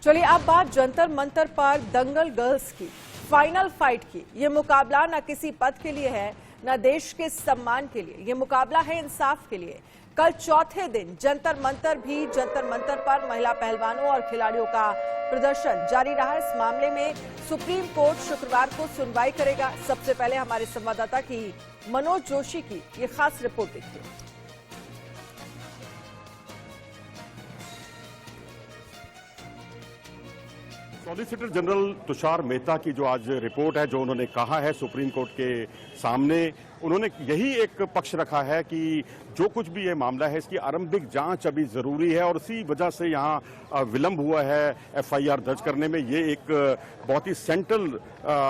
चलिए अब बात जंतर मंतर पर दंगल गर्ल्स की, फाइनल फाइट की। ये मुकाबला न किसी पद के लिए है न देश के सम्मान के लिए, ये मुकाबला है इंसाफ के लिए। कल चौथे दिन जंतर मंतर पर महिला पहलवानों और खिलाड़ियों का प्रदर्शन जारी रहा। इस मामले में सुप्रीम कोर्ट शुक्रवार को सुनवाई करेगा। सबसे पहले हमारे संवाददाता की मनोज जोशी की ये खास रिपोर्ट देखिए। सॉलिसिटर जनरल तुषार मेहता की जो आज रिपोर्ट है, जो उन्होंने कहा है सुप्रीम कोर्ट के सामने, उन्होंने यही एक पक्ष रखा है कि जो कुछ भी ये मामला है इसकी आरंभिक जांच अभी जरूरी है और उसी वजह से यहाँ विलंब हुआ है एफआईआर दर्ज करने में। ये एक बहुत ही सेंट्रल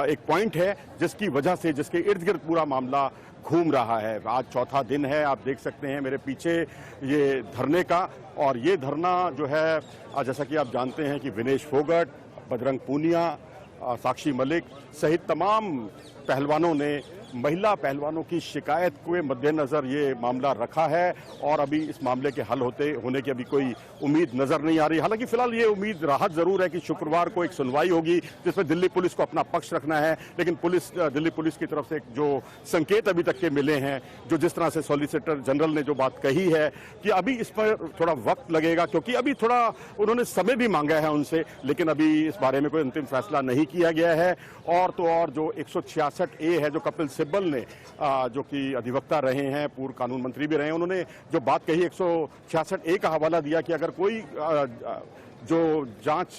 एक पॉइंट है जिसकी वजह से, जिसके इर्द गिर्द पूरा मामला घूम रहा है। आज चौथा दिन है, आप देख सकते हैं मेरे पीछे ये धरने का। और ये धरना जो है, जैसा कि आप जानते हैं कि विनेश फोगट, बजरंग पूनिया, साक्षी मलिक सहित तमाम पहलवानों ने महिला पहलवानों की शिकायत के मद्देनजर ये मामला रखा है और अभी इस मामले के हल होने की अभी कोई उम्मीद नजर नहीं आ रही। हालांकि फिलहाल ये उम्मीद राहत जरूर है कि शुक्रवार को एक सुनवाई होगी जिसमें दिल्ली पुलिस को अपना पक्ष रखना है। लेकिन दिल्ली पुलिस की तरफ से जो संकेत अभी तक के मिले हैं, जो जिस तरह से सॉलिसिटर जनरल ने जो बात कही है कि अभी इस पर थोड़ा वक्त लगेगा, क्योंकि अभी थोड़ा उन्होंने समय भी मांगा है उनसे, लेकिन अभी इस बारे में कोई अंतिम फैसला नहीं किया गया है। और तो और जो 166A है, जो कपिल सिब्बल ने, जो कि अधिवक्ता रहे हैं, पूर्व कानून मंत्री भी रहे हैं, उन्होंने जो बात कही 166A का हवाला दिया कि अगर कोई जो जांच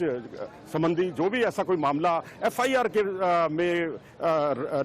संबंधी जो भी ऐसा कोई मामला एफआईआर के में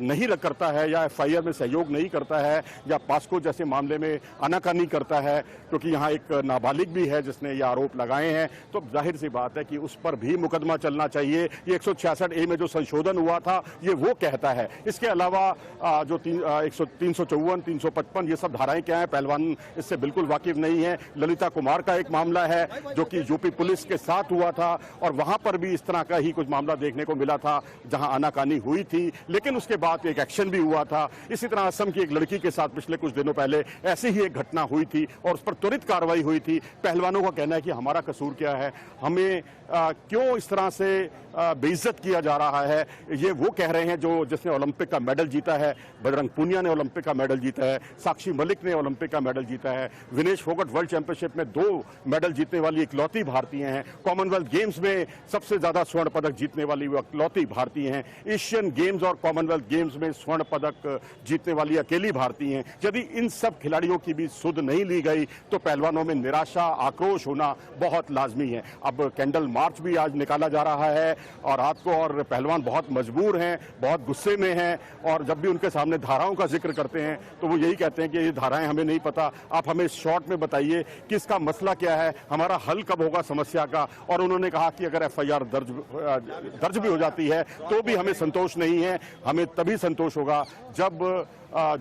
नहीं करता है या एफआईआर में सहयोग नहीं करता है या पास्को जैसे मामले में आनाकानी करता है, क्योंकि यहाँ एक नाबालिग भी है जिसने ये आरोप लगाए हैं, तो जाहिर सी बात है कि उस पर भी मुकदमा चलना चाहिए। ये 166A में जो संशोधन हुआ था ये वो कहता है। इसके अलावा जो 354, 355 ये सब धाराएं क्या है, पहलवान इससे बिल्कुल वाकिफ नहीं है। ललिता कुमार का एक मामला है जो कि यूपी पुलिस के साथ हुआ था और वहां पर भी इस तरह का ही कुछ मामला देखने को मिला था जहां आनाकानी हुई थी, लेकिन उसके बाद एक एक्शन भी हुआ था। इसी तरह असम की एक लड़की के साथ पिछले कुछ दिनों पहले ऐसी ही एक घटना हुई थी और उस पर त्वरित कार्रवाई हुई थी। पहलवानों का कहना है कि हमारा कसूर क्या है, हमें क्यों इस तरह से बेइज्जत किया जा रहा है। ये वो कह रहे हैं जो जिसने ओलंपिक का मेडल जीता है, बजरंग पूनिया ने ओलंपिक का मेडल जीता है, साक्षी मलिक ने ओलंपिक का मेडल जीता है, विनेश फोगट वर्ल्ड चैंपियनशिप में 2 मेडल जीतने वाली इकलौती भारतीय हैं, कॉमनवेल्थ गेम्स में सबसे ज्यादा स्वर्ण पदक जीतने वाली वो इकलौती भारतीय हैं, एशियन गेम्स और कॉमनवेल्थ गेम्स में स्वर्ण पदक जीतने वाली अकेली भारतीय हैं। यदि इन सब खिलाड़ियों की भी सुध नहीं ली गई तो पहलवानों में निराशा, आक्रोश होना बहुत लाजमी है। अब कैंडल मार्च भी आज निकाला जा रहा है और रात को, और पहलवान बहुत मजबूर हैं, बहुत गुस्से में हैं, और जब भी उनके सामने धाराओं का जिक्र करते हैं तो वो यही कहते हैं कि ये धाराएं हमें नहीं पता, आप हमें शॉर्ट में बताइए कि इसका मसला क्या है, हमारा हल कब होगा समस्या का। और उन्होंने कहा कि अगर एफआईआर दर्ज भी हो जाती है तो भी हमें संतोष नहीं है, हमें तभी संतोष होगा जब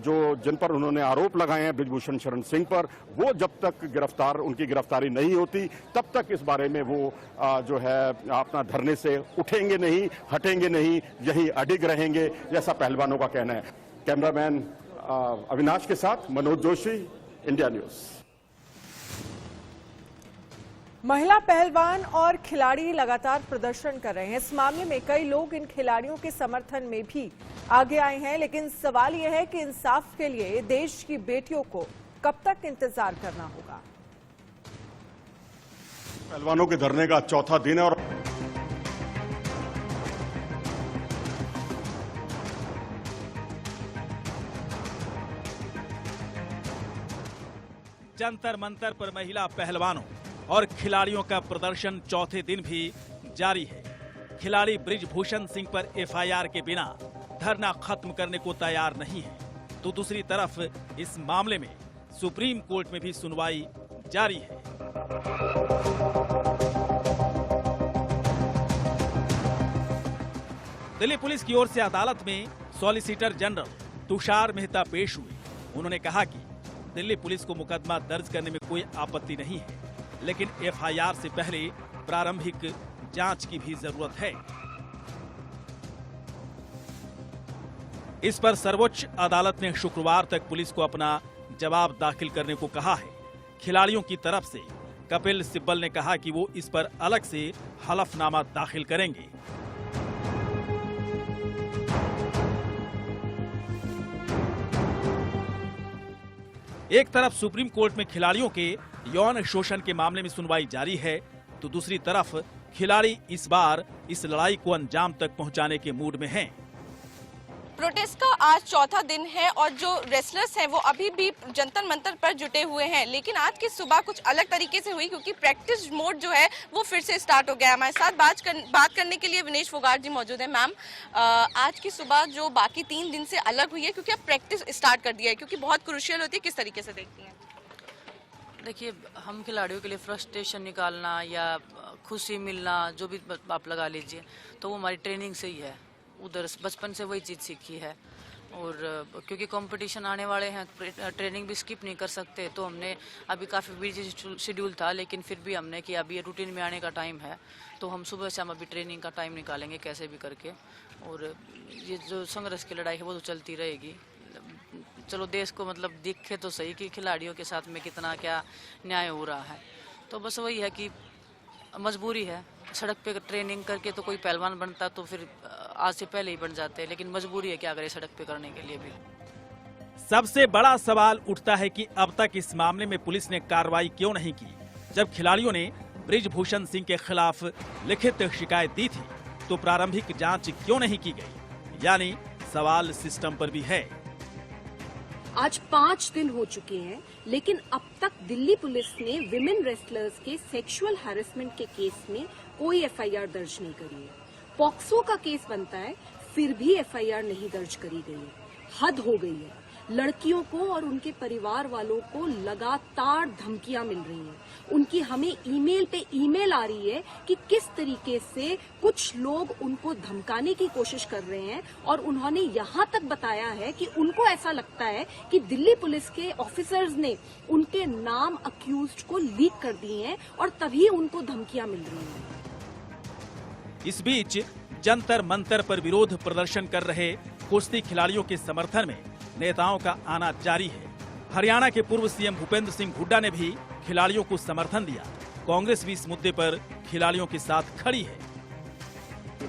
जो जिन पर उन्होंने आरोप लगाए हैं ब्रिजभूषण शरण सिंह पर, वो जब तक उनकी गिरफ्तारी नहीं होती तब तक इस बारे में वो जो है अपना धरने से उठेंगे नहीं, हटेंगे नहीं, यही अडिग रहेंगे, जैसा पहलवानों का कहना है। कैमरामैन अविनाश के साथ मनोज जोशी, इंडिया न्यूज। महिला पहलवान और खिलाड़ी लगातार प्रदर्शन कर रहे हैं। इस मामले में कई लोग इन खिलाड़ियों के समर्थन में भी आगे आए हैं, लेकिन सवाल यह है कि इंसाफ के लिए देश की बेटियों को कब तक इंतजार करना होगा। पहलवानों के धरने का चौथा दिन है और जंतर मंतर पर महिला पहलवानों और खिलाड़ियों का प्रदर्शन चौथे दिन भी जारी है। खिलाड़ी ब्रिजभूषण सिंह पर एफआईआर के बिना धरना खत्म करने को तैयार नहीं है, तो दूसरी तरफ इस मामले में सुप्रीम कोर्ट में भी सुनवाई जारी है। दिल्ली पुलिस की ओर से अदालत में सॉलिसिटर जनरल तुषार मेहता पेश हुए। उन्होंने कहा कि दिल्ली पुलिस को मुकदमा दर्ज करने में कोई आपत्ति नहीं है, लेकिन एफआईआर से पहले प्रारंभिक जांच की भी जरूरत है। इस पर सर्वोच्च अदालत ने शुक्रवार तक पुलिस को अपना जवाब दाखिल करने को कहा है। खिलाड़ियों की तरफ से कपिल सिब्बल ने कहा कि वो इस पर अलग से हलफनामा दाखिल करेंगे। एक तरफ सुप्रीम कोर्ट में खिलाड़ियों के यौन शोषण के मामले में सुनवाई जारी है, तो दूसरी तरफ खिलाड़ी इस बार इस लड़ाई को अंजाम तक पहुंचाने के मूड में हैं। प्रोटेस्ट का आज चौथा दिन है और जो रेसलर्स हैं वो अभी भी जंतर मंतर पर जुटे हुए हैं, लेकिन आज की सुबह कुछ अलग तरीके से हुई क्योंकि प्रैक्टिस मोड जो है वो फिर से स्टार्ट हो गया। हमारे साथ बात करने के लिए विनेश फोगाट जी मौजूद हैं। मैम, आज की सुबह जो बाकी 3 दिन से अलग हुई है क्योंकि अब प्रैक्टिस स्टार्ट कर दिया है, क्योंकि बहुत क्रूशियल होती है, किस तरीके से देखती हैं? देखिए, हम खिलाड़ियों के लिए फ्रस्ट्रेशन निकालना या खुशी मिलना, जो भी आप लगा लीजिए, तो वो हमारी ट्रेनिंग से ही है। उधर बचपन से वही चीज़ सीखी है और क्योंकि कंपटीशन आने वाले हैं, ट्रेनिंग भी स्किप नहीं कर सकते, तो हमने अभी काफ़ी बिजी शेड्यूल था, लेकिन फिर भी हमने कि अभी ये रूटीन में आने का टाइम है, तो हम सुबह से हम अभी ट्रेनिंग का टाइम निकालेंगे कैसे भी करके। और ये जो संघर्ष की लड़ाई है वो तो चलती रहेगी। चलो देश को मतलब दिखे तो सही कि खिलाड़ियों के साथ में कितना क्या न्याय हो रहा है। तो बस वही है कि मजबूरी है, सड़क पे ट्रेनिंग करके तो कोई पहलवान बनता तो फिर आज से पहले ही बन जाते हैं, लेकिन मजबूरी है क्या करें सड़क पे करने के लिए भी। सबसे बड़ा सवाल उठता है कि अब तक इस मामले में पुलिस ने कार्रवाई क्यों नहीं की। जब खिलाड़ियों ने बृजभूषण सिंह के खिलाफ लिखित शिकायत दी थी तो प्रारंभिक जांच क्यों नहीं की गई, यानी सवाल सिस्टम पर भी है। आज 5 दिन हो चुके हैं, लेकिन अब तक दिल्ली पुलिस ने विमेन रेसलर्स के सेक्सुअल हैरेसमेंट के केस में कोई एफआईआर दर्ज नहीं करी है। पॉक्सो का केस बनता है, फिर भी एफआईआर नहीं दर्ज करी गई है। हद हो गई है। लड़कियों को और उनके परिवार वालों को लगातार धमकियां मिल रही हैं। उनकी हमें ईमेल पे ईमेल आ रही है कि किस तरीके से कुछ लोग उनको धमकाने की कोशिश कर रहे हैं, और उन्होंने यहाँ तक बताया है कि उनको ऐसा लगता है कि दिल्ली पुलिस के ऑफिसर्स ने उनके नाम अक्यूज्ड को लीक कर दिए हैं और तभी उनको धमकियां मिल रही हैं। इस बीच जंतर मंतर पर विरोध प्रदर्शन कर रहे कुश्ती खिलाड़ियों के समर्थन में नेताओं का आना जारी है। हरियाणा के पूर्व सीएम भूपेंद्र सिंह हुड्डा ने भी खिलाड़ियों को समर्थन दिया। कांग्रेस भी इस मुद्दे पर खिलाड़ियों के साथ खड़ी है।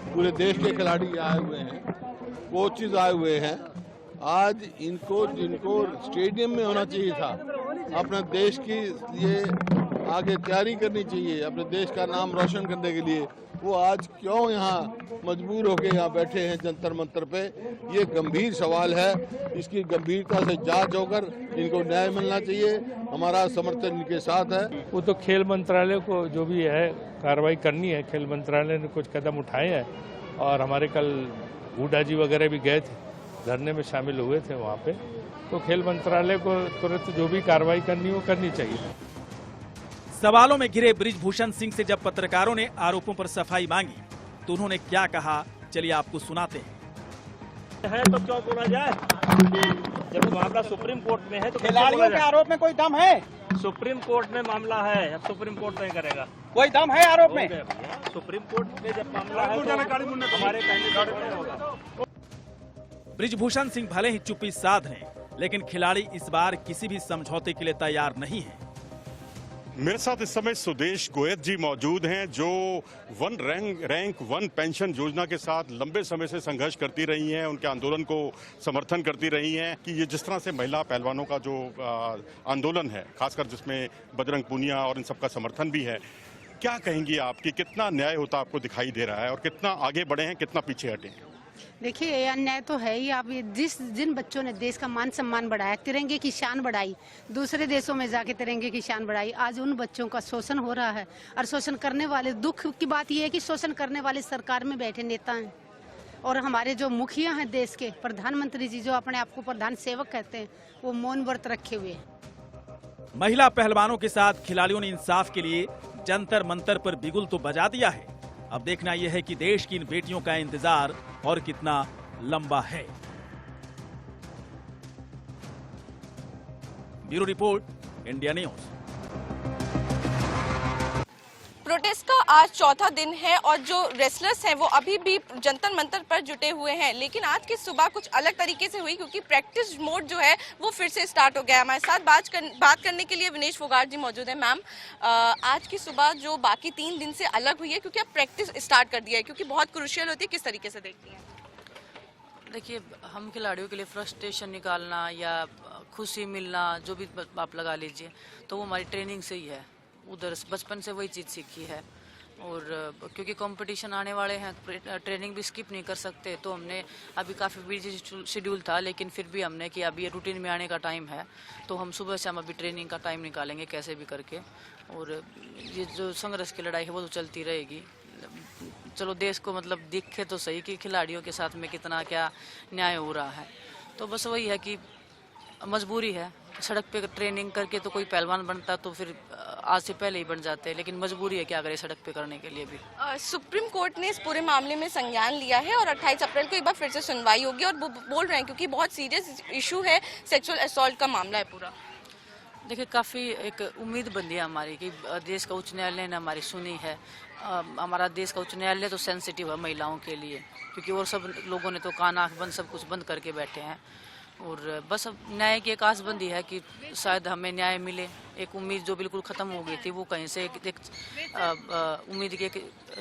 पूरे देश के खिलाड़ी आए हुए हैं, कोचेज आए हुए हैं। आज इनको जिनको स्टेडियम में होना चाहिए था, अपने देश के लिए आगे तैयारी करनी चाहिए, अपने देश का नाम रोशन करने के लिए, वो आज क्यों यहाँ मजबूर होकर यहाँ बैठे हैं जंतर मंतर पे? ये गंभीर सवाल है। इसकी गंभीरता से जांच होकर इनको न्याय मिलना चाहिए। हमारा समर्थन इनके साथ है। वो तो खेल मंत्रालय को जो भी है कार्रवाई करनी है, खेल मंत्रालय ने कुछ कदम उठाए हैं और हमारे कल हुड्डा जी वगैरह भी गए थे, धरने में शामिल हुए थे वहाँ पे। तो खेल मंत्रालय को तुरंत जो भी कार्रवाई करनी वो करनी चाहिए। सवालों में घिरे बृजभूषण सिंह से जब पत्रकारों ने आरोपों पर सफाई मांगी तो उन्होंने क्या कहा, चलिए आपको सुनाते हैं। तो क्यों बोला जाए? जब मामला सुप्रीम कोर्ट में है तो खिलाड़ियों के आरोप में कोई दम है? सुप्रीम कोर्ट में मामला है, अब सुप्रीम कोर्ट नहीं करेगा। कोई दम है आरोप में? सुप्रीम कोर्ट में जब मामला है तो हमारे कहने से होगा। बृजभूषण सिंह भले ही चुप्पी साध लें, लेकिन खिलाड़ी इस बार किसी भी समझौते के लिए तैयार नहीं है। मेरे साथ इस समय सुदेश गोयत जी मौजूद हैं, जो वन रैंक वन पेंशन योजना के साथ लंबे समय से संघर्ष करती रही हैं, उनके आंदोलन को समर्थन करती रही हैं कि ये जिस तरह से महिला पहलवानों का जो आंदोलन है, खासकर जिसमें बजरंग पूनिया और इन सबका समर्थन भी है, क्या कहेंगी आप कि कितना न्याय होता आपको दिखाई दे रहा है और कितना आगे बढ़े हैं, कितना पीछे हटे हैं? देखिए, ये अन्याय तो है ही। आप जिन बच्चों ने देश का मान सम्मान बढ़ाया, तिरंगे की शान बढ़ाई, दूसरे देशों में जाके तिरंगे की शान बढ़ाई, आज उन बच्चों का शोषण हो रहा है। और शोषण करने वाले, दुख की बात यह है कि शोषण करने वाले सरकार में बैठे नेता हैं, और हमारे जो मुखिया हैं देश के, प्रधानमंत्री जी जो अपने आप को प्रधान सेवक कहते हैं, वो मौन व्रत रखे हुए हैं। महिला पहलवानों के साथ खिलाड़ियों ने इंसाफ के लिए जंतर मंतर पर बिगुल तो बजा दिया है। अब देखना यह है कि देश की इन बेटियों का इंतजार और कितना लंबा है। Bureau report, India news. Protest का आज चौथा दिन है और जो रेसलर्स हैं वो अभी भी जंतर मंतर पर जुटे हुए हैं, लेकिन आज की सुबह कुछ अलग तरीके से हुई क्योंकि प्रैक्टिस मोड जो है वो फिर से स्टार्ट हो गया। हमारे साथ बात करने के लिए विनेश फोगाट जी मौजूद है। मैम, आज की सुबह जो बाकी 3 दिन से अलग हुई है क्योंकि अब प्रैक्टिस स्टार्ट कर दिया है, क्योंकि बहुत क्रूशियल होती है, किस तरीके से देखती हैं? देखिए, हम खिलाड़ियों के लिए फ्रस्ट्रेशन निकालना या खुशी मिलना, जो भी आप लगा लीजिए, तो वो हमारी ट्रेनिंग से ही है। उधर बचपन से वही चीज़ सीखी है। और क्योंकि कंपटीशन आने वाले हैं, ट्रेनिंग भी स्किप नहीं कर सकते, तो हमने अभी काफ़ी बिजी शेड्यूल था, लेकिन फिर भी हमने कि अभी ये रूटीन में आने का टाइम है, तो हम सुबह से हम अभी ट्रेनिंग का टाइम निकालेंगे कैसे भी करके। और ये जो संघर्ष की लड़ाई है वो तो चलती रहेगी। चलो, देश को मतलब दिखे तो सही कि खिलाड़ियों के साथ में कितना क्या न्याय हो रहा है। तो बस वही है कि मजबूरी है, सड़क पे ट्रेनिंग करके तो कोई पहलवान बनता तो फिर आज से पहले ही बन जाते हैं, लेकिन मजबूरी है क्या करें सड़क पे करने के लिए भी। सुप्रीम कोर्ट ने इस पूरे मामले में संज्ञान लिया है और 28 अप्रैल को एक बार फिर से सुनवाई होगी और वो बोल रहे हैं क्योंकि बहुत सीरियस इशू है, सेक्सुअल असॉल्ट का मामला है पूरा। देखिए, काफ़ी एक उम्मीद बंधी है हमारी कि देश का उच्च न्यायालय ने हमारी सुनी है। हमारा देश का उच्च न्यायालय तो सेंसिटिव है महिलाओं के लिए, क्योंकि वो सब लोगों ने तो कान आँख बंद सब कुछ बंद करके बैठे हैं। और बस अब न्याय की एक आस बंदी है कि शायद हमें न्याय मिले। एक उम्मीद जो बिल्कुल ख़त्म हो गई थी वो कहीं से एक उम्मीद की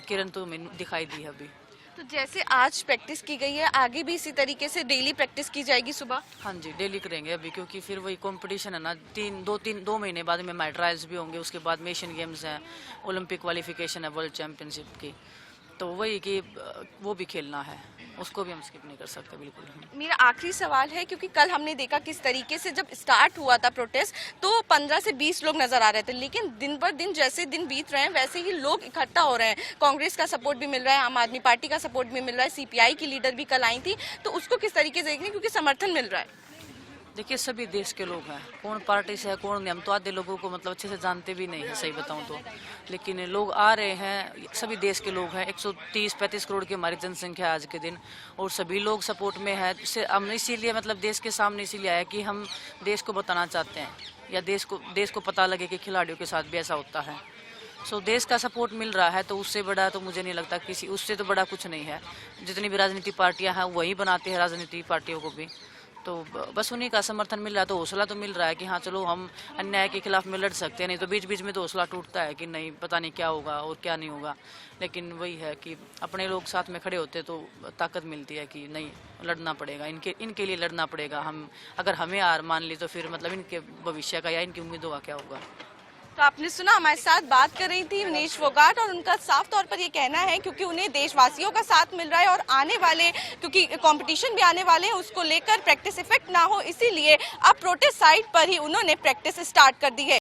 किरण तो हमें दिखाई दी है अभी। तो जैसे आज प्रैक्टिस की गई है, आगे भी इसी तरीके से डेली प्रैक्टिस की जाएगी सुबह? हाँ जी, डेली करेंगे अभी, क्योंकि फिर वही कंपटीशन है ना। 2 महीने बाद में हमारे ट्रायल्स भी होंगे, उसके बाद में एशियन गेम्स हैं, ओलंपिक क्वालिफिकेशन है वर्ल्ड चैंपियनशिप की, तो वही कि वो भी खेलना है, उसको भी हम स्किप नहीं कर सकते बिल्कुल। मेरा आखिरी सवाल है, क्योंकि कल हमने देखा किस तरीके से जब स्टार्ट हुआ था प्रोटेस्ट तो 15 से 20 लोग नजर आ रहे थे, लेकिन दिन पर दिन जैसे दिन बीत रहे हैं वैसे ही लोग इकट्ठा हो रहे हैं। कांग्रेस का सपोर्ट भी मिल रहा है, आम आदमी पार्टी का सपोर्ट भी मिल रहा है, सीपीआई की लीडर भी कल आई थी, तो उसको किस तरीके से देख रहे हैं क्योंकि समर्थन मिल रहा है? देखिए, सभी देश के लोग हैं, कौन पार्टी से है कौन नहीं, हम तो आधे लोगों को मतलब अच्छे से जानते भी नहीं है सही बताऊं तो, लेकिन लोग आ रहे हैं, सभी देश के लोग हैं। 130-35 करोड़ की हमारी जनसंख्या आज के दिन, और सभी लोग सपोर्ट में है। हम इसीलिए मतलब देश के सामने इसीलिए आया कि हम देश को बताना चाहते हैं, या देश को पता लगे कि खिलाड़ियों के साथ भी ऐसा होता है। देश का सपोर्ट मिल रहा है, तो उससे बड़ा तो मुझे नहीं लगता उससे तो बड़ा कुछ नहीं है। जितनी भी राजनीतिक पार्टियाँ हैं वही बनाते हैं राजनीतिक पार्टियों को भी, तो बस उन्हीं का समर्थन मिल रहा है, तो हौसला तो मिल रहा है कि हाँ चलो हम अन्याय के खिलाफ में लड़ सकते हैं। नहीं तो बीच बीच में तो हौसला टूटता है कि नहीं, पता नहीं क्या होगा और क्या नहीं होगा। लेकिन वही है कि अपने लोग साथ में खड़े होते तो ताकत मिलती है कि नहीं, लड़ना पड़ेगा, इनके लिए लड़ना पड़ेगा। हम अगर हमें हार मान ली तो फिर मतलब इनके भविष्य का या इनकी उम्मीदों का क्या होगा। तो आपने सुना, हमारे साथ बात कर रही थी विनेश फोगाट, और उनका साफ तौर पर ये कहना है क्योंकि उन्हें देशवासियों का साथ मिल रहा है और आने वाले क्योंकि कंपटीशन भी आने वाले हैं, उसको लेकर प्रैक्टिस इफेक्ट ना हो, इसीलिए अब प्रोटेस्ट साइट पर ही उन्होंने प्रैक्टिस स्टार्ट कर दी है।